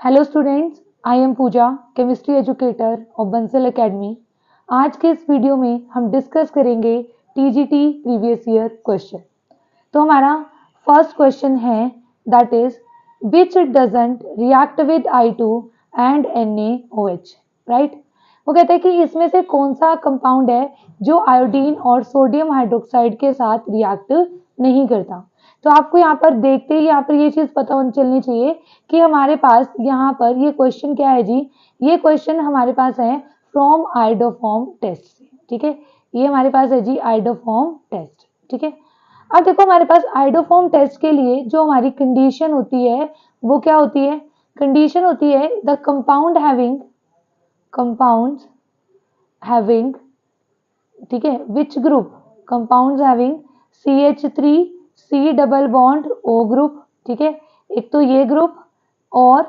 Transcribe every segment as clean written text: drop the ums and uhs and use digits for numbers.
Hello students, I am Pooja, chemistry educator of Bansal academy. आज के इस वीडियो में हम डिस्कस करेंगे टीजीटी प्रीवियस ईयर क्वेश्चन। तो हमारा फर्स्ट क्वेश्चन है that is which doesn't react with I2 and NaOH, right. वो कहते हैं कि इसमें से कौन सा कंपाउंड है जो आयोडीन और सोडियम हाइड्रोक्साइड के साथ रिएक्ट नहीं करता। तो आपको यहाँ पर देखते ही यहाँ पर ये चीज पता होनी चलनी चाहिए कि हमारे पास यहाँ पर ये क्वेश्चन क्या है जी। ये क्वेश्चन हमारे पास है फ्रॉम आइडोफॉर्म टेस्ट से, ठीक है। ये हमारे पास है जी आइडोफॉर्म टेस्ट, ठीक है। अब देखो हमारे पास आइडोफॉर्म टेस्ट के लिए जो हमारी कंडीशन होती है वो क्या होती है। कंडीशन होती है द कंपाउंड हैविंग, ठीक है, which group compounds having CH3C double bond O group, ठीक है। एक तो ये ग्रुप और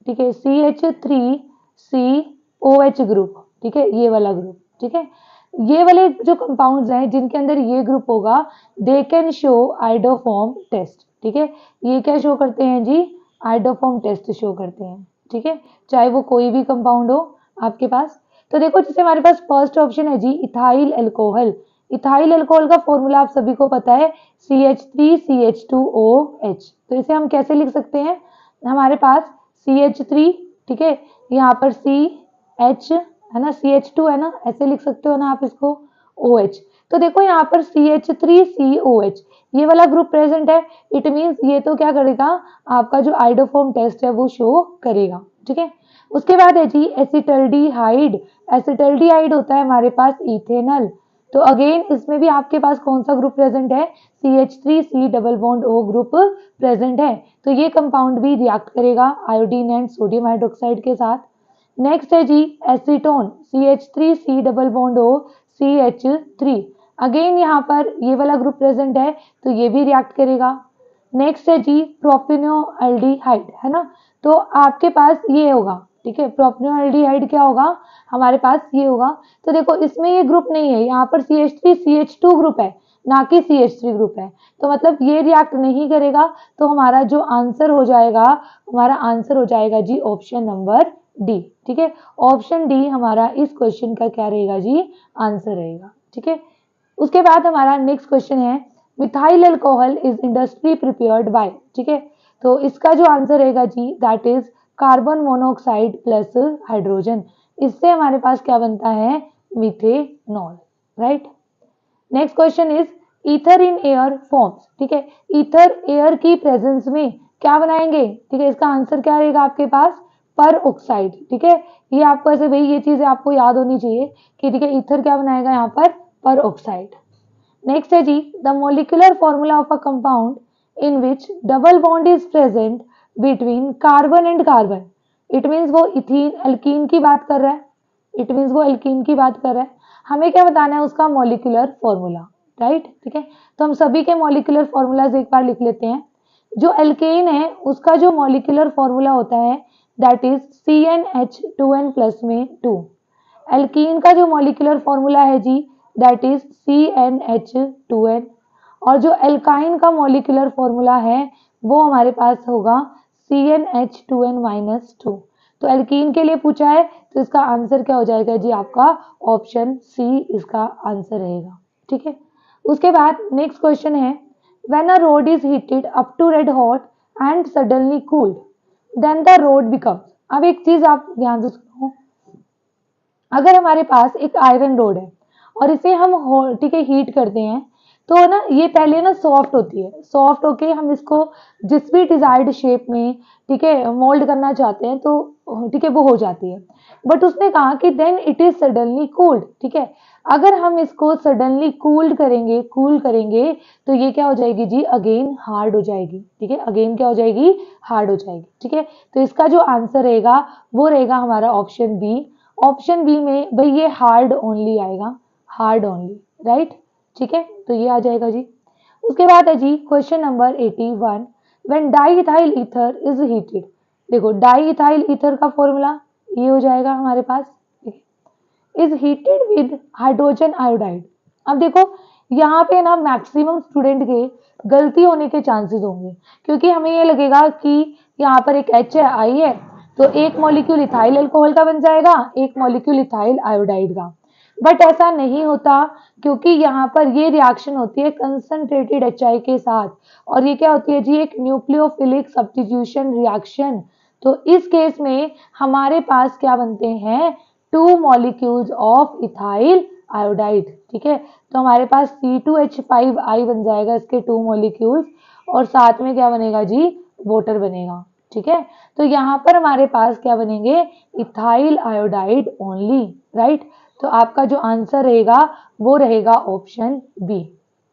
ठीक है CH3COH ग्रुप, ठीक है, ये वाला ग्रुप, ठीक है। ये वाले जो कंपाउंड्स हैं जिनके अंदर ये ग्रुप होगा they can show iodoform test, ठीक है। ये क्या शो करते हैं जी, आइडोफॉर्म टेस्ट शो करते हैं, ठीक है, चाहे वो कोई भी कंपाउंड हो आपके पास। तो देखो जैसे हमारे पास फर्स्ट ऑप्शन है जी इथाइल अल्कोहल। इथाइल अल्कोहल का फॉर्मूला आप सभी को पता है CH3CH2OH। तो इसे हम कैसे लिख सकते हैं, हमारे पास CH3, ठीक है, यहाँ पर CH है ना, CH2 है ना, ऐसे लिख सकते हो ना आप इसको, OH। तो देखो यहाँ पर CH3COH ये वाला ग्रुप प्रेजेंट है, इट मींस ये तो क्या करेगा, आपका जो आइडोफॉर्म टेस्ट है वो शो करेगा, ठीक है। उसके बाद है जी एसिटल्डिहाइड। एसिटल्डिहाइड होता है हमारे पास इथेनॉल। तो अगेन इसमें भी आपके पास कौन सा ग्रुप प्रेजेंट है, CH3C double bond O group present है। तो ये कंपाउंड भी रिएक्ट करेगा आयोडीन एंड सोडियम हाइड्रोक्साइड के साथ। नेक्स्ट है जी acetone, CH3C double bond O CH3। Again यहाँ पर ये वाला ग्रुप प्रेजेंट है तो ये भी रिएक्ट करेगा। नेक्स्ट है जी प्रोपिनोएल्डिहाइड, है ना। तो आपके पास ये होगा, ठीक है, प्रोपिनोएल्डिहाइड क्या होगा, हमारे पास ये होगा। तो देखो इसमें ये ग्रुप नहीं है, यहाँ पर CH3CH2 ग्रुप है ना कि CH3 ग्रुप है, तो मतलब ये रिएक्ट नहीं करेगा। तो हमारा जो आंसर हो जाएगा, हमारा आंसर हो जाएगा जी ऑप्शन नंबर डी, ठीक है। ऑप्शन डी हमारा इस क्वेश्चन का क्या रहेगा जी, आंसर रहेगा, ठीक है। उसके बाद हमारा नेक्स्ट क्वेश्चन है methyl alcohol is industry prepared by, ठीक है। तो इसका जो आंसर रहेगा जी that is carbon monoxide plus hydrogen. इससे हमारे पास क्या बनता है, methanol, right. Next question is ether in air forms, ठीक है। ईथर एयर की प्रेजेंस में क्या बनाएंगे, ठीक है। इसका आंसर क्या रहेगा आपके पास, पर ऑक्साइड, ठीक है। ये आपको ऐसे भाई ये चीजें आपको याद होनी चाहिए कि ठीक है ईथर क्या बनाएगा यहाँ पर ऑक्साइड। नेक्स्ट है जी the molecular formula of a compound in which double bond is present between carbon and carbon. It means वो इथीन एल्कीन की बात कर रहा है, इट मीन्स वो एल्कीन की बात कर रहा है। हमें क्या बताना है, उसका मॉलिक्यूलर फॉर्मूला, राइट, ठीक है। तो हम सभी के मॉलिक्यूलर फॉर्मूलाज एक बार लिख लेते हैं। जो एल्केन है उसका जो मॉलिक्यूलर फॉर्मूला होता है दैट इज CnH2n प्लस में 2। एल्कीन का जो मॉलिक्यूलर फॉर्मूला है जी दैट इज CnH2n। और जो एल्काइन का मॉलिक्यूलर फॉर्मूला है वो हमारे पास होगा CnH2n-2। तो एल्कीन के लिए पूछा है तो इसका आंसर क्या हो जाएगा जी, आपका ऑप्शन सी इसका आंसर रहेगा, ठीक है। उसके बाद नेक्स्ट क्वेश्चन है when a rod is heated up to red hot and suddenly cooled then the rod becomes. अब एक चीज आप ध्यान से सुनो, अगर हमारे पास एक आयरन रोड है और इसे हम ठीक है हीट करते हैं तो ना ये पहले ना सॉफ्ट होती है, सॉफ्ट होके हम इसको जिस भी डिजायर्ड शेप में ठीक है मोल्ड करना चाहते हैं तो ठीक है वो हो जाती है। बट उसने कहा कि then it is suddenly cooled, ठीक है। अगर हम इसको सडनली कूल करेंगे तो ये क्या हो जाएगी जी, अगेन हार्ड हो जाएगी, ठीक है, अगेन क्या हो जाएगी, हार्ड हो जाएगी, ठीक है। तो इसका जो आंसर रहेगा वो रहेगा हमारा ऑप्शन बी। ऑप्शन बी में भाई ये हार्ड ओनली आएगा, हार्ड ओनली, राइट, ठीक है। तो ये आ जाएगा जी। उसके बाद है जी question number 81 when diethyl ether is heated. देखो डाईइथाइल ईथर का फॉर्मूला ये हो जाएगा हमारे पास, is heated with hydrogen iodide. अब देखो यहाँ पे ना मैक्सिमम स्टूडेंट के गलती होने के चांसेस होंगे क्योंकि हमें ये लगेगा कि यहाँ पर एक H है, I है, तो एक मॉलिक्यूल इथाइल अल्कोहल का बन जाएगा, एक मॉलिक्यूल इथाइल आयोडाइड का। बट ऐसा नहीं होता, क्योंकि यहाँ पर ये रिएक्शन होती है कंसंट्रेटेड HI के साथ, और ये क्या होती है जी, एक न्यूक्लियोफिलिक सब्स्टिट्यूशन रिएक्शन। तो इस केस में हमारे पास क्या बनते हैं, 2 मॉलिक्यूल्स ऑफ इथाइल आयोडाइड। ठीक है, तो हमारे पास C2H5I बन जाएगा इसके 2 मॉलिक्यूल्स, और साथ में क्या बनेगा जी, वाटर बनेगा। ठीक है, तो यहाँ पर हमारे पास क्या बनेंगे, इथाइल आयोडाइड ओनली, राइट। तो आपका जो आंसर रहेगा वो रहेगा ऑप्शन बी,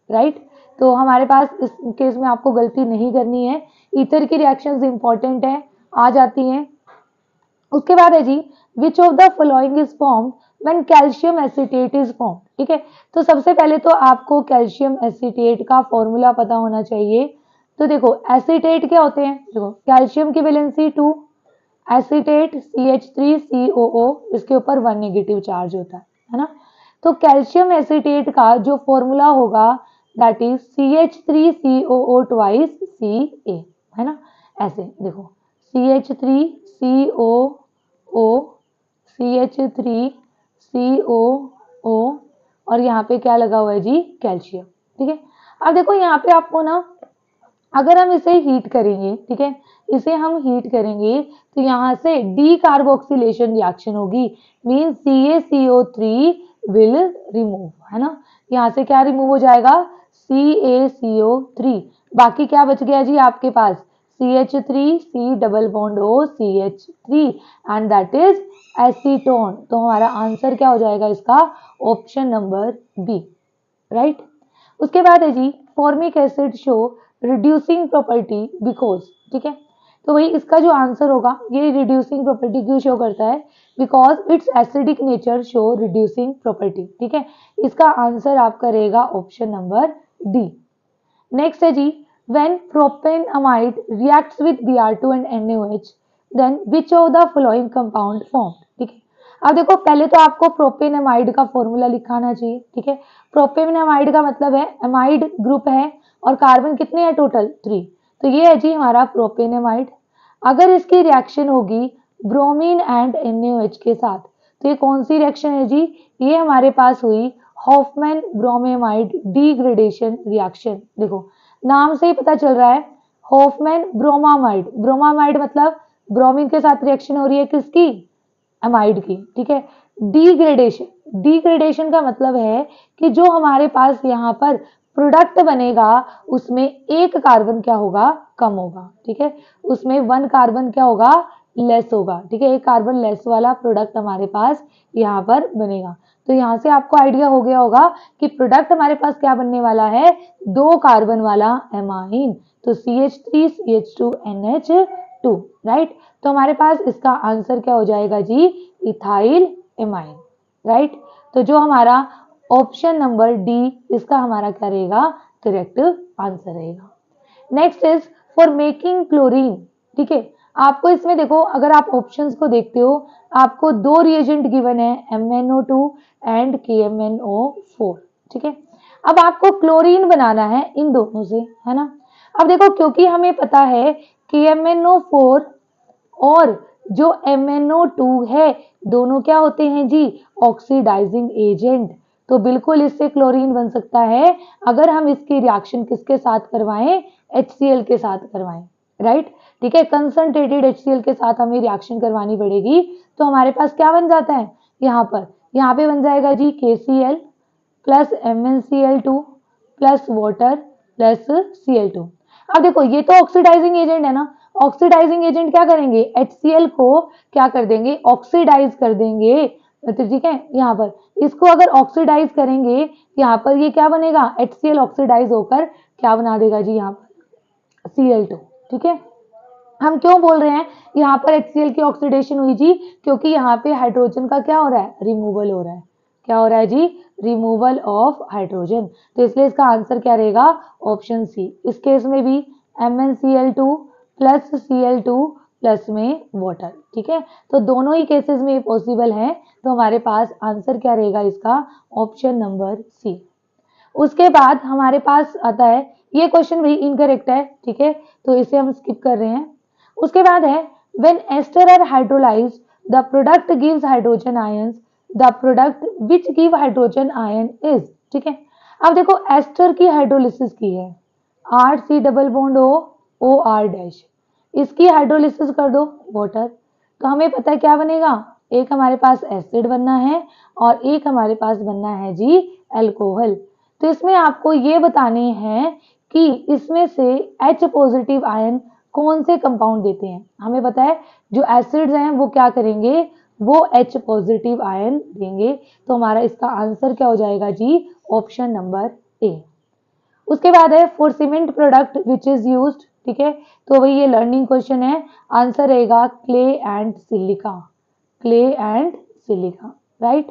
राइट। तो हमारे पास इस केस में आपको गलती नहीं करनी है, ईथर की रिएक्शंस इंपॉर्टेंट है, आ जाती हैं। उसके बाद है जी, which of the following is form when calcium acetate is form. ठीक है, तो सबसे पहले तो आपको कैल्शियम एसीटेट का फॉर्मूला पता होना चाहिए। तो देखो एसीटेट क्या होते हैं, देखो कैल्शियम की वैलेंसी 2, एसीटेट CH3COO, इसके ऊपर 1 नेगेटिव चार्ज होता है ना। तो कैल्शियम एसीटेट का जो फॉर्मूला होगा that is CH3COO twice Ca, है ना। ऐसे देखो CH3COO CH3COO, और यहाँ पे क्या लगा हुआ है जी, कैल्शियम। ठीक है, अब देखो यहाँ पे आपको ना, अगर हम इसे हीट करेंगे, ठीक है, इसे हम हीट करेंगे तो यहाँ से डी कार्बोक्सिलेशन रिएक्शन होगी, मीन CaCO3 विल रिमूव, है ना। यहाँ से क्या रिमूव हो जाएगा, CaCO3, बाकी क्या बच गया जी आपके पास, CH3C double bond O CH3, and that is acetone. तो हमारा आंसर क्या हो जाएगा इसका, ऑप्शन नंबर बी, राइट। उसके बाद है जी, formic acid show reducing property because. ठीक है, तो वही इसका जो आंसर होगा, ये रिड्यूसिंग प्रॉपर्टी क्यों शो करता है, because it's acidic nature show reducing property. ठीक है, इसका आंसर आपका रहेगा ऑप्शन नंबर डी। नेक्स्ट है जी, when propanamide reacts with Br2 and NaOH, then which of the following compound form. ठीक है, अब देखो पहले तो आपको प्रोपेनअमाइड का फॉर्मूला लिखाना चाहिए। ठीक है, प्रोपेनअमाइड का मतलब है अमाइड ग्रुप है और कार्बन कितने हैं टोटल, 3, तो ये है जी हमारा प्रोपेनअमाइड। अगर इसकी रिएक्शन होगी ब्रोमीन एंड NaOH के साथ, तो ये कौन सी रिएक्शन है जी, ये हमारे पास हुई हॉफमैन ब्रोमेमाइड डिग्रेडेशन रिएक्शन। देखो नाम से ही पता चल रहा है, हॉफमैन ब्रोमामाइड, ब्रोमामाइड मतलब ब्रोमीन के साथ रिएक्शन हो रही है किसकी, अमाइड की। ठीक है, डिग्रेडेशन, डिग्रेडेशन का मतलब है कि जो हमारे पास यहाँ पर प्रोडक्ट बनेगा उसमें एक कार्बन क्या होगा, कम होगा। ठीक है, उसमें 1 कार्बन क्या होगा, लेस होगा। ठीक है, एक कार्बन लेस वाला प्रोडक्ट हमारे पास यहाँ पर बनेगा। तो यहाँ से आपको आइडिया हो गया होगा कि प्रोडक्ट हमारे पास क्या बनने वाला है, 2 कार्बन वाला एमाइन, तो CH3CH2NH2, राइट। तो हमारे पास इसका आंसर क्या हो जाएगा जी, इथाइल एमाइन, राइट। तो जो हमारा ऑप्शन नंबर डी, इसका हमारा क्या रहेगा, करेक्ट आंसर रहेगा। Next is for making chlorine. ठीक है, आपको इसमें देखो, अगर आप ऑप्शंस को देखते हो, आपको 2 रिएजेंट गिवन है, MnO2 एंड KMnO4। ठीक है, अब आपको क्लोरीन बनाना है इन दोनों से, है ना। अब देखो क्योंकि हमें पता है KMnO4 और जो MnO2 है, दोनों क्या होते हैं जी, ऑक्सीडाइजिंग एजेंट, तो बिल्कुल इससे क्लोरीन बन सकता है अगर हम इसकी रिएक्शन किसके साथ करवाएं, HCl के साथ करवाएं, राइट। ठीक है, कंसंट्रेटेड HCl के साथ हमें रिएक्शन करवानी पड़ेगी, तो हमारे पास क्या बन जाता है, यहाँ पे बन जाएगा जी KCl plus MnCl2 plus water plus Cl2। अब देखो ये तो ऑक्सीडाइजिंग एजेंट है ना, ऑक्सीडाइजिंग एजेंट क्या करेंगे, HCl को क्या कर देंगे, ऑक्सीडाइज कर देंगे। तो ठीक है, यहाँ पर इसको अगर ऑक्सीडाइज करेंगे, यहाँ पर ये क्या बनेगा, HCl ऑक्सीडाइज होकर क्या बना देगा जी, यहाँ पर Cl2। ठीक है, हम क्यों बोल रहे हैं यहाँ पर HCl की ऑक्सीडेशन हुई जी, क्योंकि यहाँ पे हाइड्रोजन का क्या हो रहा है, रिमूवल हो रहा है। क्या हो रहा है जी, रिमूवल ऑफ हाइड्रोजन, तो इसलिए इसका आंसर क्या रहेगा, ऑप्शन सी। इस केस में भी MnCl2 प्लस Cl2 प्लस में वाटर। ठीक है, तो दोनों ही केसेस में पॉसिबल है, तो हमारे पास आंसर क्या रहेगा इसका, ऑप्शन नंबर सी। उसके बाद हमारे पास आता है, ये क्वेश्चन भी इनकरेक्ट है, ठीक है, तो इसे हम स्किप कर रहे हैं। उसके बाद है When ester are hydrolyzed, the product gives hydrogen ions. The product which give hydrogen ion is, ठीक है। अब देखो एस्टर की हाइड्रोलिसिस की है, R C double bond O R dash, इसकी हाइड्रोलिसिस कर दो वाटर, तो हमें पता है क्या बनेगा, एक हमारे पास एसिड बनना है और एक हमारे पास बनना है जी अल्कोहल। तो इसमें आपको ये बताने हैं कि इसमें से H पॉजिटिव आयन कौन से कंपाउंड देते हैं। हमें पता है जो एसिड्स हैं वो क्या करेंगे, वो H पॉजिटिव आयन देंगे। तो हमारा इसका आंसर क्या हो जाएगा जी, ऑप्शन नंबर ए। उसके बाद है for cement product which is used, ठीक है, तो वही ये लर्निंग क्वेश्चन है, आंसर रहेगा clay and silica, clay and silica, right.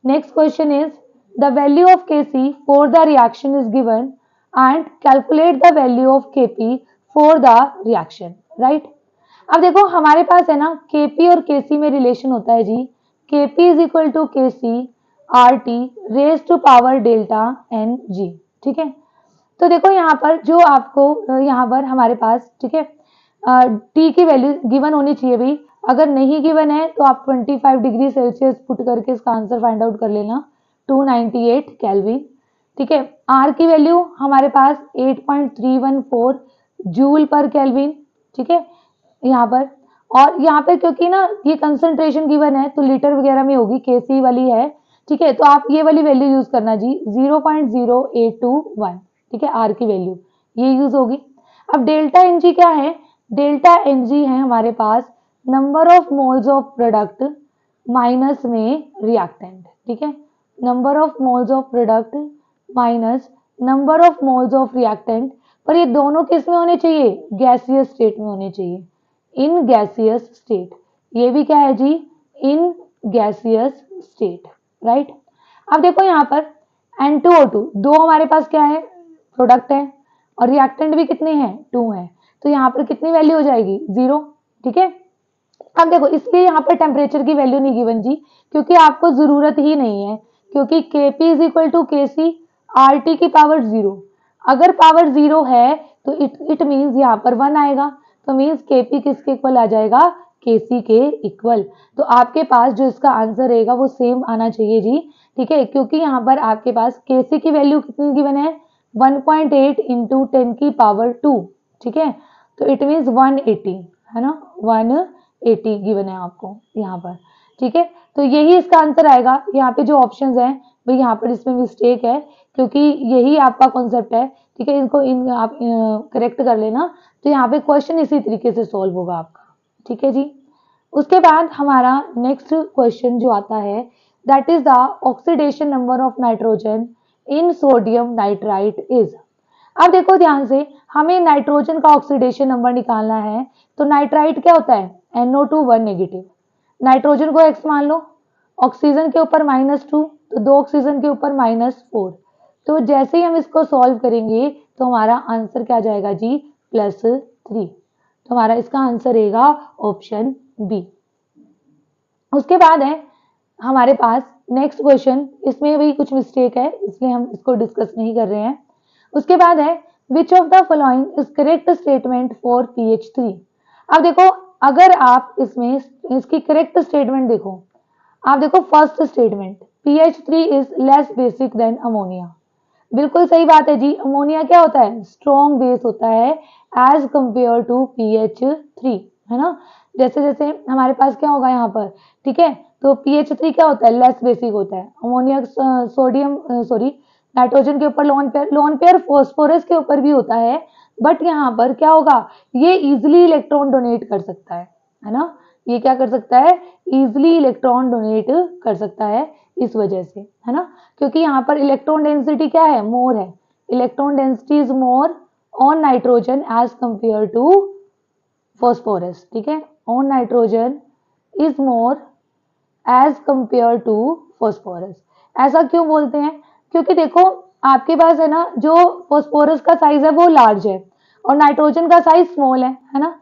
Next question is the value of Kc for the reaction is given and calculate the value of Kp for the reaction, right. अब देखो हमारे पास है ना Kp और Kc में relation होता है जी, Kp is equal to Kc RT raise to power delta Ng, ठीक है। तो देखो यहाँ पर जो आपको यहाँ पर हमारे पास, ठीक है, टी की वैल्यू गिवन होनी चाहिए भाई, अगर नहीं गिवन है तो आप 25 डिग्री सेल्सियस पुट करके इसका आंसर फाइंड आउट कर लेना, 298 केल्विन, ठीक है। आर की वैल्यू हमारे पास 8.314 जूल पर केल्विन, ठीक है यहाँ पर। और यहाँ पे क्योंकि ना ये कंसंट्रेशन गिवन है तो लीटर वगैरह में होगी, केसी वाली है, ठीक है, तो आप ये वाली वैल्यू यूज करना जी 0.0821, ठीक है, आर की वैल्यू ये यूज होगी। अब डेल्टा एनजी क्या है, डेल्टा एनजी है हमारे पास number of moles of product minus में रिएक्टेंट, ठीक है, number of moles of product minus number of moles of reactant, पर ये दोनों किस में होने चाहिए, गैसियस स्टेट में होने चाहिए, इन गैसियस स्टेट, ये भी क्या है जी, इन गैसियस स्टेट, राइट। अब देखो यहाँ पर N2O2 दो हमारे पास क्या है, प्रोडक्ट है, और रिएक्टेंट भी कितने हैं, 2 है, तो यहाँ पर कितनी वैल्यू हो जाएगी, 0, ठीक है। अब देखो इसलिए यहाँ पर टेम्परेचर की वैल्यू नहीं गिवन जी, क्योंकि आपको जरूरत ही नहीं है, क्योंकि Kp is equal to Kc RT की पावर 0, अगर पावर 0 है तो इट मीन्स यहाँ पर 1 आएगा, तो मीन्स Kp किसके इक्वल आ जाएगा, Kc के इक्वल। तो आपके पास जो इसका आंसर रहेगा वो सेम आना चाहिए जी, ठीक है, क्योंकि यहाँ पर आपके पास Kc की वैल्यू कितनी गिवन है, 1.8 इंटू 10 की पावर 2, ठीक है, तो इट मीन्स 180 है ना, 180 गिवन है आपको यहाँ पर, ठीक है। तो यही इसका आंसर आएगा। यहाँ पे जो ऑप्शंस हैं भाई यहाँ पर इसमें मिस्टेक है, क्योंकि यही आपका कॉन्सेप्ट है, ठीक है, इनको आप करेक्ट कर लेना, तो यहाँ पे क्वेश्चन इसी तरीके से सॉल्व होगा आपका, ठीक है जी। उसके बाद हमारा नेक्स्ट क्वेश्चन जो आता है that is the oxidation number of nitrogen in sodium nitrite is. अब देखो ध्यान से, हमें नाइट्रोजन का ऑक्सीडेशन नंबर निकालना है, तो नाइट्राइट क्या होता है, NO2 1 नेगेटिव, नाइट्रोजन को X मान लो, ऑक्सीजन के ऊपर -2, तो 2 ऑक्सीजन के ऊपर -4, तो जैसे ही हम इसको सॉल्व करेंगे तो हमारा आंसर क्या जाएगा जी, +3, तो हमारा इसका आंसर रहेगा ऑप्शन बी। उसके बाद है हमारे पास नेक्स्ट क्वेश्चन, इसमें भी कुछ मिस्टेक है इसलिए हम इसको डिस्कस नहीं कर रहे हैं। उसके बाद है which of the following is correct statement for pH3। अब देखो अगर आप इसमें इसकी करेक्ट स्टेटमेंट देखो, आप देखो first statement pH3 is less basic than ammonia, बिल्कुल सही बात है जी, अमोनिया क्या होता है, स्ट्रॉन्ग बेस होता है एज कंपेयर टू pH3, है ना। जैसे जैसे हमारे पास क्या होगा यहाँ पर, ठीक है, तो pH3 क्या होता है, लेस बेसिक होता है, अमोनिया सोडियम नाइट्रोजन के ऊपर लोन पेयर फॉस्फोरस के ऊपर भी होता है, बट यहाँ पर क्या होगा, ये इजिली इलेक्ट्रॉन डोनेट कर सकता है ना, ये क्या कर सकता है, इजिली इलेक्ट्रॉन डोनेट कर सकता है इस वजह से, है ना, क्योंकि यहाँ पर इलेक्ट्रॉन डेंसिटी क्या है, मोर है, electron density is more on nitrogen as compare to phosphorus, ठीक है, on nitrogen is more as compare to phosphorus. ऐसा क्यों बोलते हैं, क्योंकि देखो आपके पास है ना जो फॉस्फोरस का साइज है वो लार्ज है और नाइट्रोजन का साइज स्मॉल है ना।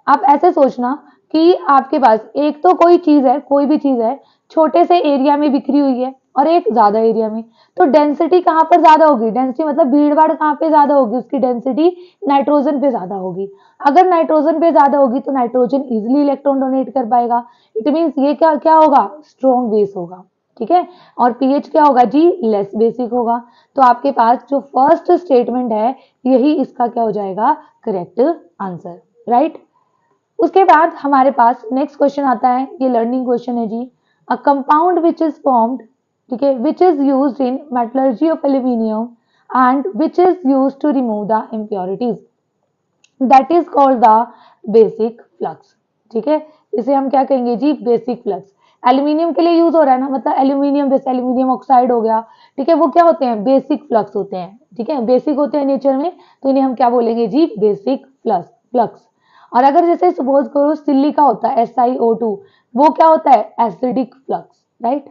आप ऐसे सोचना कि आपके पास एक तो कोई चीज है, कोई भी चीज है छोटे से एरिया में बिखरी हुई है, और एक ज्यादा एरिया में। तो डेंसिटी कहाँ पर ज्यादा होगी, डेंसिटी मतलब भीड़ भाड़ कहाँ पे ज्यादा होगी, उसकी डेंसिटी नाइट्रोजन पे ज्यादा होगी। अगर नाइट्रोजन पे ज्यादा होगी तो नाइट्रोजन इजिली इलेक्ट्रॉन डोनेट कर पाएगा। इट मीन्स ये क्या क्या होगा, स्ट्रॉन्ग बेस होगा, ठीक है। और पीएच क्या होगा जी, लेस बेसिक होगा। तो आपके पास जो फर्स्ट स्टेटमेंट है यही इसका क्या हो जाएगा, करेक्ट आंसर, राइट। उसके बाद हमारे पास नेक्स्ट क्वेश्चन आता है, ये लर्निंग क्वेश्चन है जी। A compound which is formed, ठीक है, which is used in metallurgy of aluminium and which is used to remove the impurities, that is called the basic flux, ठीक है। इसे हम क्या कहेंगे जी, बेसिक फ्लक्स। एल्यूमिनियम के लिए यूज हो रहा है ना, मतलब एल्यूमिनियम जैसे एल्यूमिनियम ऑक्साइड हो गया, ठीक है, वो क्या होते हैं, बेसिक फ्लक्स होते हैं, ठीक है, बेसिक होते हैं नेचर में, तो इन्हें हम क्या बोलेंगे जी, बेसिक फ्लक्स। और अगर जैसे सपोज करो सिलिका होता है SiO2, वो क्या होता है, एसिडिक फ्लक्स, राइट।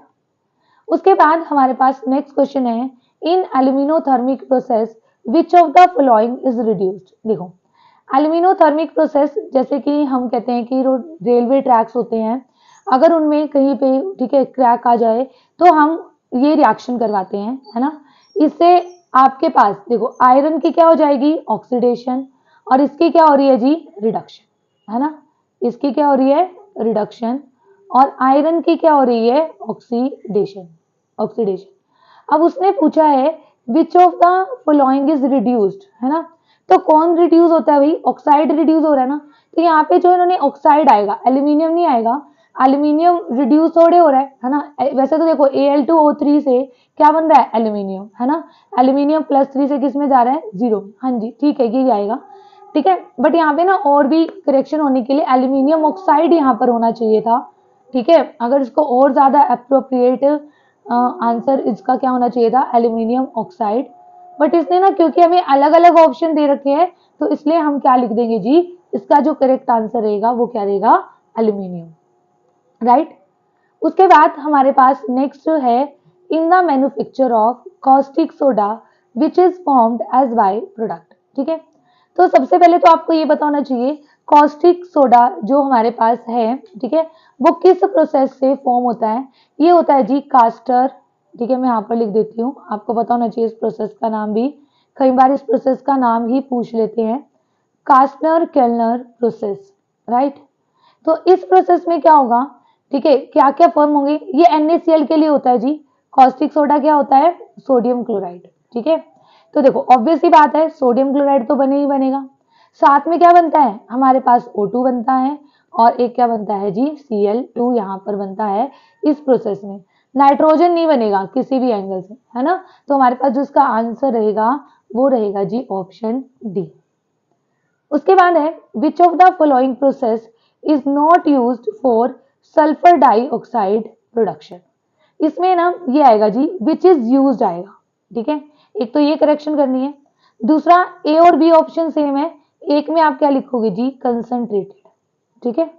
उसके बाद हमारे पास नेक्स्ट क्वेश्चन है, in aluminothermic process which of the following is reduced. देखो एल्यूमिनोथर्मिक प्रोसेस, जैसे कि हम कहते हैं कि रेलवे ट्रैक्स होते हैं, अगर उनमें कहीं पे, ठीक है, क्रैक आ जाए तो हम ये रिएक्शन करवाते हैं, है ना। इससे आपके पास देखो आयरन की क्या हो जाएगी, ऑक्सीडेशन, और इसकी क्या हो रही है जी, रिडक्शन, है ना। इसकी क्या हो रही है, रिडक्शन, और आयरन की क्या हो रही है, ऑक्सीडेशन। अब उसने पूछा है which of the following is reduced, है ना। तो कौन रिड्यूस होता है भाई, ऑक्साइड रिड्यूस हो रहा है ना। तो यहाँ पे जो इन्होंने ऑक्साइड आएगा, एल्यूमिनियम नहीं आएगा, एल्यूमिनियम रिड्यूस थोड़े हो रहा है ना। वैसे तो देखो Al2O3 से क्या बन रहा है, एल्यूमिनियम, है ना। एल्यूमिनियम +3 से किस में जा रहा है, 0, हाँ जी, ठीक है, ये आएगा, ठीक है। बट यहाँ पे ना और भी करेक्शन होने के लिए एल्यूमिनियम ऑक्साइड यहाँ पर होना चाहिए था, ठीक है। अगर इसको और ज्यादा अप्रोप्रिएट आंसर इसका क्या होना चाहिए था, एल्यूमिनियम ऑक्साइड। बट इसने ना क्योंकि हमें अलग अलग ऑप्शन दे रखे हैं, तो इसलिए हम क्या लिख देंगे जी, इसका जो करेक्ट आंसर रहेगा वो क्या रहेगा, एल्यूमिनियम, राइट। उसके बाद हमारे पास नेक्स्ट है, in the manufacture of caustic soda which is formed as by product, ठीक है। तो सबसे पहले तो आपको ये पता होना चाहिए कॉस्टिक सोडा जो हमारे पास है, ठीक है, वो किस प्रोसेस से फॉर्म होता है। ये होता है जी कास्टर, ठीक है, मैं यहाँ पर लिख देती हूँ, आपको पता होना चाहिए इस प्रोसेस का नाम भी, कई बार इस प्रोसेस का नाम ही पूछ लेते हैं, कास्टर केल्नर प्रोसेस, राइट। तो इस प्रोसेस में क्या होगा, ठीक है, क्या क्या फॉर्म होंगे, ये NaCl के लिए होता है जी। कॉस्टिक सोडा क्या होता है, सोडियम क्लोराइड, ठीक है। तो देखो ऑब्वियस ही बात है, सोडियम क्लोराइड तो बने ही बनेगा, साथ में क्या बनता है, हमारे पास O2 बनता है, और एक क्या बनता है जी, Cl2 यहाँ पर बनता है इस प्रोसेस में। नाइट्रोजन नहीं बनेगा किसी भी एंगल से, है ना। तो हमारे पास जो इसका आंसर रहेगा वो रहेगा जी ऑप्शन डी। उसके बाद है, which of the following process is not used for sulphur dioxide production. इसमें ना ये आएगा जी, विच इज यूज्ड आएगा, ठीक है। एक तो ये करेक्शन करनी है, दूसरा ए और बी ऑप्शन सेम है, एक में आप क्या लिखोगे जी, कंसंट्रेटेड, ठीक है।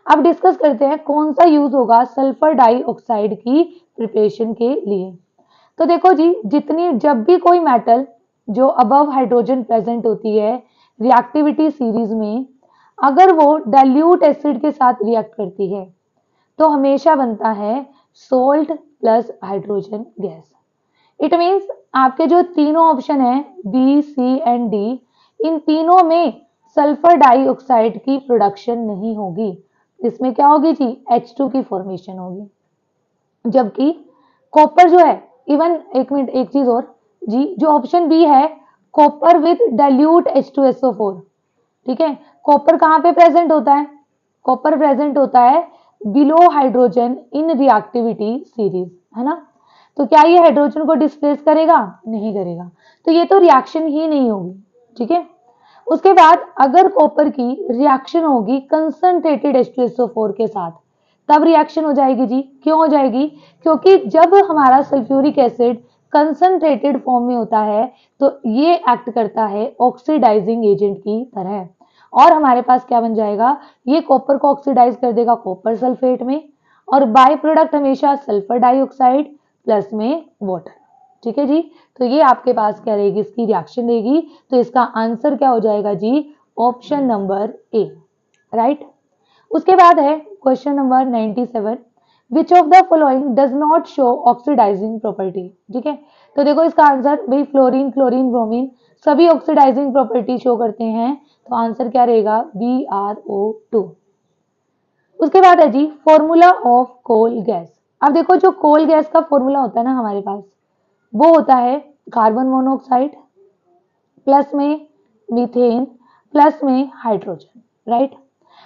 अब डिस्कस करते हैं कौन सा यूज होगा सल्फर डाइऑक्साइड की प्रिपरेशन के लिए। तो देखो जी, जितनी जब भी कोई मेटल जो अबव हाइड्रोजन प्रेजेंट होती है रिएक्टिविटी सीरीज में, अगर वो डाइल्यूट एसिड के साथ रिएक्ट करती है तो हमेशा बनता है salt plus hydrogen gas. It means आपके जो तीनों ऑप्शन है बी, सी एंड डी, इन तीनों में सल्फर डाइऑक्साइड की प्रोडक्शन नहीं होगी, इसमें क्या होगी जी, H2 की फॉर्मेशन होगी। जबकि कॉपर जो है, इवन एक मिनट एक चीज और जी, जो ऑप्शन बी है कॉपर विद डाइल्यूट H2SO4, ठीक है, कॉपर कहाँ पे प्रेजेंट होता है, कॉपर प्रेजेंट होता है below hydrogen in reactivity series, है ना। तो क्या ये हाइड्रोजन को डिस्प्लेस करेगा, नहीं करेगा, तो ये तो रिएक्शन ही नहीं होगी, ठीक है। उसके बाद अगर कॉपर की रिएक्शन होगी कंसंट्रेटेड H2SO4 के साथ, तब रिएक्शन हो जाएगी जी। क्यों हो जाएगी, क्योंकि जब हमारा सल्फ्यूरिक एसिड कंसंट्रेटेड फॉर्म में होता है तो ये एक्ट करता है ऑक्सीडाइजिंग एजेंट की तरह, और हमारे पास क्या बन जाएगा, ये कॉपर को ऑक्सीडाइज कर देगा कॉपर सल्फेट में, और बाय प्रोडक्ट हमेशा सल्फर डाइऑक्साइड प्लस में वाटर, ठीक है जी। तो ये आपके पास क्या रहेगी, इसकी रिएक्शन रहेगी, तो इसका आंसर क्या हो जाएगा जी, ऑप्शन नंबर ए, राइट। उसके बाद है question number 97, which of the following does not show oxidizing property. ठीक है, तो देखो इसका आंसर भाई फ्लोरीन, क्लोरीन, ब्रोमीन सभी ऑक्सीडाइजिंग प्रॉपर्टी शो करते हैं, तो आंसर क्या रहेगा BrO2। उसके बाद है जी फॉर्मूला ऑफ कोल गैस। अब देखो जो कोल गैस का फॉर्मूला होता है ना हमारे पास, वो होता है कार्बन मोनोऑक्साइड प्लस में मीथेन प्लस में हाइड्रोजन, राइट।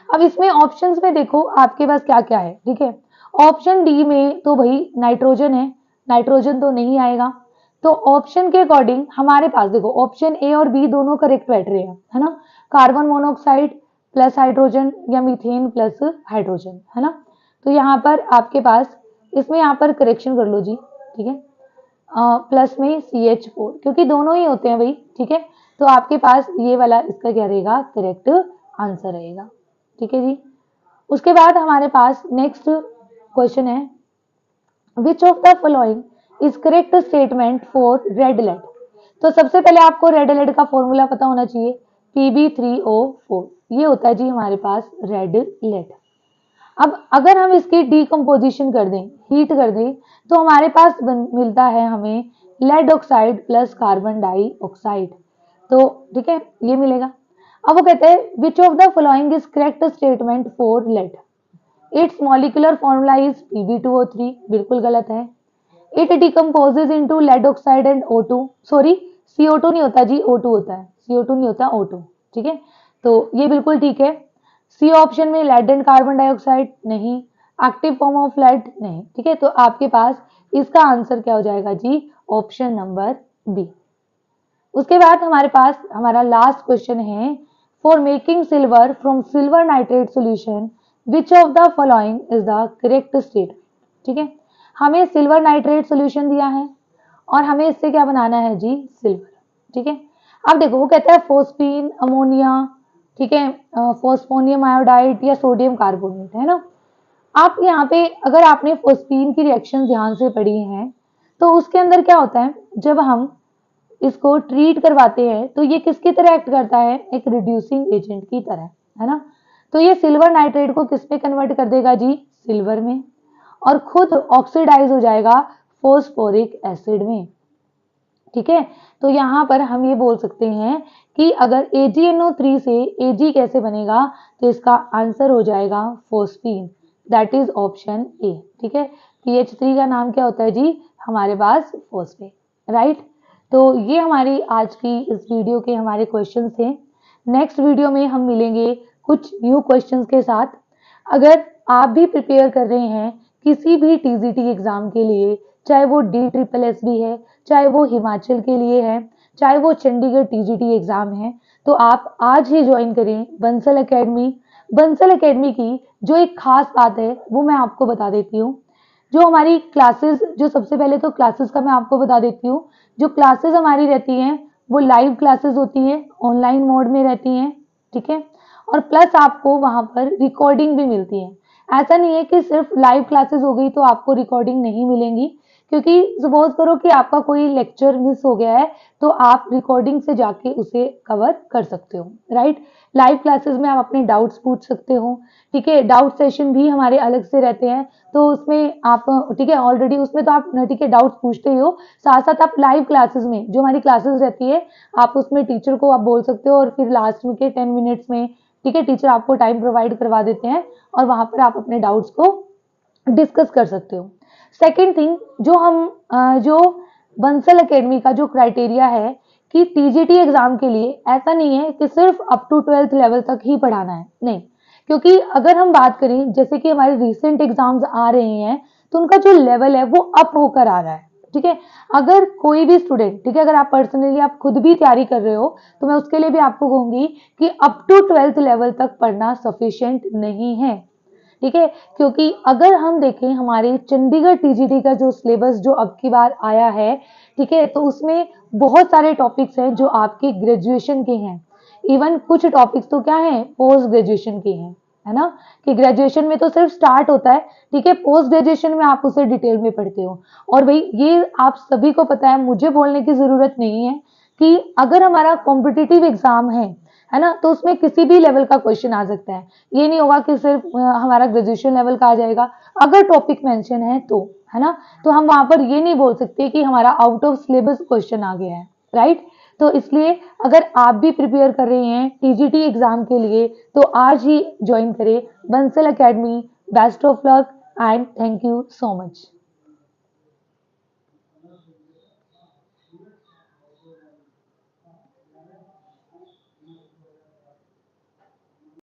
अब इसमें ऑप्शंस में देखो आपके पास क्या क्या है। ठीक है, ऑप्शन डी में तो भाई नाइट्रोजन है, नाइट्रोजन तो नहीं आएगा। तो ऑप्शन के अकॉर्डिंग हमारे पास देखो ऑप्शन ए और बी दोनों करेक्ट बैठ रहे हैं, है ना। कार्बन मोनोऑक्साइड प्लस हाइड्रोजन या मीथेन प्लस हाइड्रोजन, है ना। तो यहाँ पर आपके पास इसमें यहाँ पर करेक्शन कर लो जी। ठीक है, प्लस में CH4 क्योंकि दोनों ही होते हैं भाई। ठीक है, तो आपके पास ये वाला इसका क्या रहेगा करेक्ट आंसर रहेगा। ठीक है जी। उसके बाद हमारे पास नेक्स्ट क्वेश्चन है which of the following is correct statement for red lead. तो सबसे पहले आपको रेड लेड का फॉर्मूला पता होना चाहिए, Pb3O4 ये होता है जी हमारे पास रेड लेड। अब अगर हम इसकी डीकम्पोजिशन कर दें, हीट कर दें, तो हमारे पास मिलता है हमें lead oxide plus carbon dioxide. तो ठीक है ये मिलेगा। अब वो कहते हैं which of the following is correct statement for lead. Its molecular formula is Pb2O3 बिल्कुल गलत है। It decomposes into lead oxide and O2, sorry CO2 नहीं होता जी O2 होता है, CO2 नहीं होता O2। ठीक है, तो ये बिल्कुल ठीक है। सी ऑप्शन में लेड एंड कार्बन डाइऑक्साइड नहीं, एक्टिव फॉर्म ऑफ लेड नहीं। ठीक है, तो आपके पास इसका आंसर क्या हो जाएगा जी ऑप्शन नंबर बी। उसके बाद हमारे पास हमारा लास्ट क्वेश्चन है for making silver from silver nitrate solution which of the following is the correct statement. ठीक है, हमें सिल्वर नाइट्रेट सॉल्यूशन दिया है और हमें इससे क्या बनाना है जी सिल्वर। ठीक है, अब देखो वो कहता है फोस्फीन अमोनिया, ठीक है, फोस्फोनियम आयोडाइड या सोडियम कार्बोनेट, है ना। आप यहाँ पे अगर आपने फोस्फीन की रिएक्शन ध्यान से पढ़ी है तो उसके अंदर क्या होता है जब हम इसको ट्रीट करवाते हैं तो ये किसकी तरह एक्ट करता है, एक रिड्यूसिंग एजेंट की तरह, है ना। तो ये सिल्वर नाइट्रेट को किस में कन्वर्ट कर देगा जी सिल्वर में, और खुद ऑक्सीडाइज हो जाएगा फोस्फोरिक एसिड में। ठीक है, तो यहाँ पर हम ये बोल सकते हैं कि अगर AgNO3 से Ag कैसे बनेगा, तो इसका आंसर हो जाएगा phosphine, that is option A. ठीक है, PH3 का नाम क्या होता है जी हमारे पास फोस्फेट, राइट। तो ये हमारी आज की इस वीडियो के हमारे क्वेश्चन थे। नेक्स्ट वीडियो में हम मिलेंगे कुछ न्यू क्वेश्चंस के साथ। अगर आप भी प्रिपेयर कर रहे हैं किसी भी TGT एग्जाम के लिए, चाहे वो DSSB है, चाहे वो हिमाचल के लिए है, चाहे वो चंडीगढ़ TGT एग्जाम है, तो आप आज ही ज्वाइन करें बंसल एकेडमी। बंसल एकेडमी की जो एक खास बात है वो मैं आपको बता देती हूँ। जो हमारी क्लासेस, जो सबसे पहले तो क्लासेस का मैं आपको बता देती हूँ, जो क्लासेस हमारी रहती हैं वो लाइव क्लासेस होती हैं, ऑनलाइन मोड में रहती हैं। ठीक है, और प्लस आपको वहां पर रिकॉर्डिंग भी मिलती है। ऐसा नहीं है कि सिर्फ लाइव क्लासेस हो गई तो आपको रिकॉर्डिंग नहीं मिलेंगी, क्योंकि सपोज करो कि आपका कोई लेक्चर मिस हो गया है तो आप रिकॉर्डिंग से जाके उसे कवर कर सकते हो, राइट। लाइव क्लासेस में आप अपने डाउट्स पूछ सकते हो। ठीक है, डाउट सेशन भी हमारे अलग से रहते हैं, तो उसमें आप ठीक है ऑलरेडी उसमें तो आप ठीक है डाउट्स पूछते ही हो, साथ साथ आप लाइव क्लासेस में जो हमारी क्लासेस रहती है आप उसमें टीचर को आप बोल सकते हो, और फिर लास्ट में के 10 मिनट्स में ठीक है टीचर आपको टाइम प्रोवाइड करवा देते हैं और वहां पर आप अपने डाउट्स को डिस्कस कर सकते हो। सेकेंड थिंग, जो बंसल एकेडमी का जो क्राइटेरिया है कि TGT एग्जाम के लिए ऐसा नहीं है कि सिर्फ अप टू 12th लेवल तक ही पढ़ाना है, नहीं। क्योंकि अगर हम बात करें जैसे कि हमारे रिसेंट एग्जाम्स आ रहे हैं तो उनका जो लेवल है वो अप होकर आ रहा है। ठीक है, अगर कोई भी स्टूडेंट, ठीक है, अगर आप पर्सनली आप खुद भी तैयारी कर रहे हो तो मैं उसके लिए भी आपको कहूंगी कि अप टू 12th लेवल तक पढ़ना सफिशिएंट नहीं है। ठीक है, क्योंकि अगर हम देखें हमारे चंडीगढ़ TGT का जो सिलेबस जो अब की बार आया है, ठीक है, तो उसमें बहुत सारे टॉपिक्स हैं जो आपके ग्रेजुएशन के हैं। इवन कुछ टॉपिक्स तो क्या हैं पोस्ट ग्रेजुएशन के हैं, है ना, कि ग्रेजुएशन में तो सिर्फ स्टार्ट होता है, ठीक है, पोस्ट ग्रेजुएशन में आप उसे डिटेल में पढ़ते हो। और भाई ये आप सभी को पता है, मुझे बोलने की जरूरत नहीं है कि अगर हमारा कॉम्पिटिटिव एग्जाम है है ना, तो उसमें किसी भी लेवल का क्वेश्चन आ सकता है। ये नहीं होगा कि सिर्फ हमारा ग्रेजुएशन लेवल का आ जाएगा। अगर टॉपिक मेंशन है तो, है ना, तो हम वहां पर ये नहीं बोल सकते कि हमारा आउट ऑफ सिलेबस क्वेश्चन आ गया है, राइट। तो इसलिए अगर आप भी प्रिपेयर कर रहे हैं टीजीटी एग्जाम के लिए तो आज ही ज्वाइन करें Bansal academy. Best of luck and thank you so much.